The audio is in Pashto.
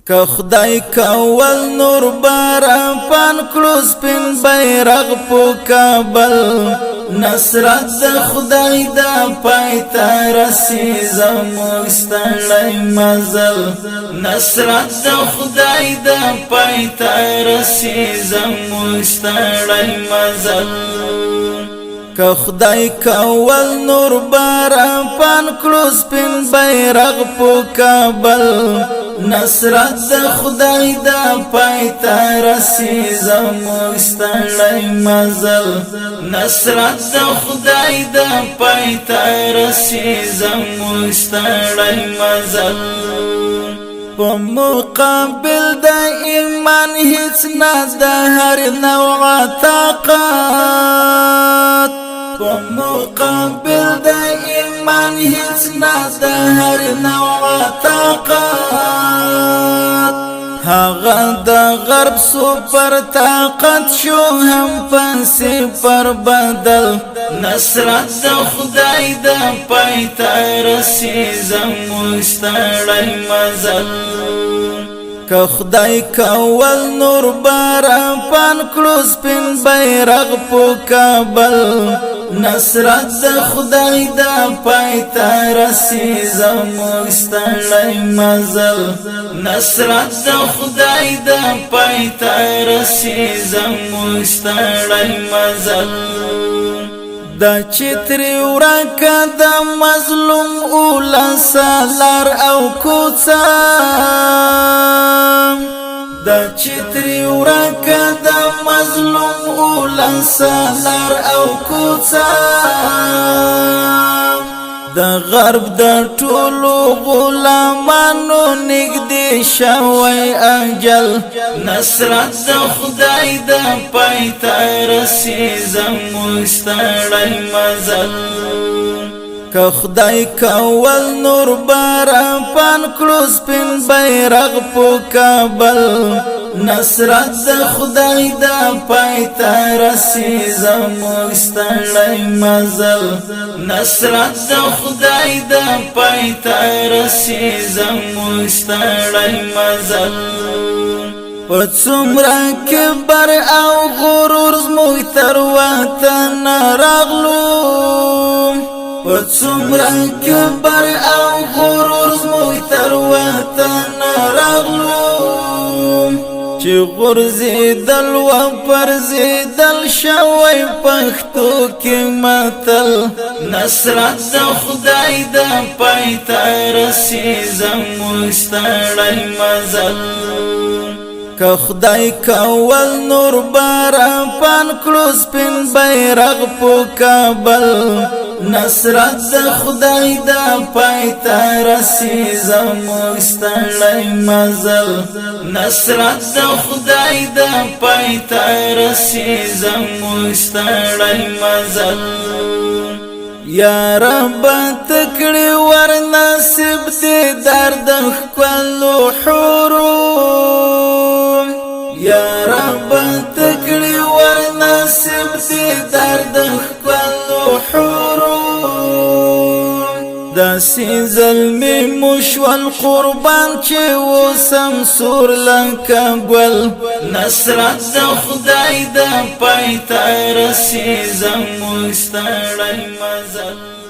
که خدای کول نور باران پان کړو سپین بیرغ په کابل نصرت د خدای د پای ته رسي زموږ ستړی مزل نصرت د خدای د پای ته رسي زموږ ستړی مزل که خدای کول نور باران پان کړو سپین بیرغ په کابل نصرت د خدای د پای ته رسي زموږ ستړی مزل نصرت د خدای د پای ته رسي زموږ ستړی مزل په مقابل د ایمان هیڅ نه د هر نوع طاقت په مقابل د ایمان هیڅ نه د هر نوع طاقت هغه د غرب سوپر طاقت شو هم پنسي پر بدل نصرت د خدای د پای ته رسي زموږ ستړی مزل که خدای کول نور باران پان کړو سپین بیرغ په کابل نصرت د خدای د پای ته رسي زموږ ستړی مزل نصرت د خدای د پای ته رسي زموږ ستړی مزل د چتری ورکه د مظلوم اولسالار او کوڅه د چتری ورکه د مظلوم اولسالار او کوڅه د غرب د ټولو غلامانو نږدې شوی اجل نصرت د خدای د پای ته رسي زموږ ستړی مزل که خدای کول نور باران پان کړو سپین بیرغ په کابل نصرت د خدای د پای ته رسي زموږ ستړی مزل نصرت د خدای د پای ته رسي زموږ ستړی مزل په څومره کبر او غرور زموږ تر وطن راغلو په څومره کبر او غرور زموږ تر وطن راغلو چې غورځېدل و پرځېدل شوی پښتو کې متل نصرت د خدای د پای ته رسي زموږ ستړی مزل که خدای کول نور باران پان کړو سپین بیرغ په کابل نصرت د خدای د پای ته رسي زموږ ستړی مزل نصرت د خدای د پای ته رسي زموږ ستړی مزل یا رب تکړی ور نصیب دې درد خپلو حورو یا رب تکړی ور نصیب دې درد خپلو حورو داسې ظلمي مشول قربان چې وسم سور لکه ګل نصرت د خدای د پای ته رسي زموږ ستړی مزل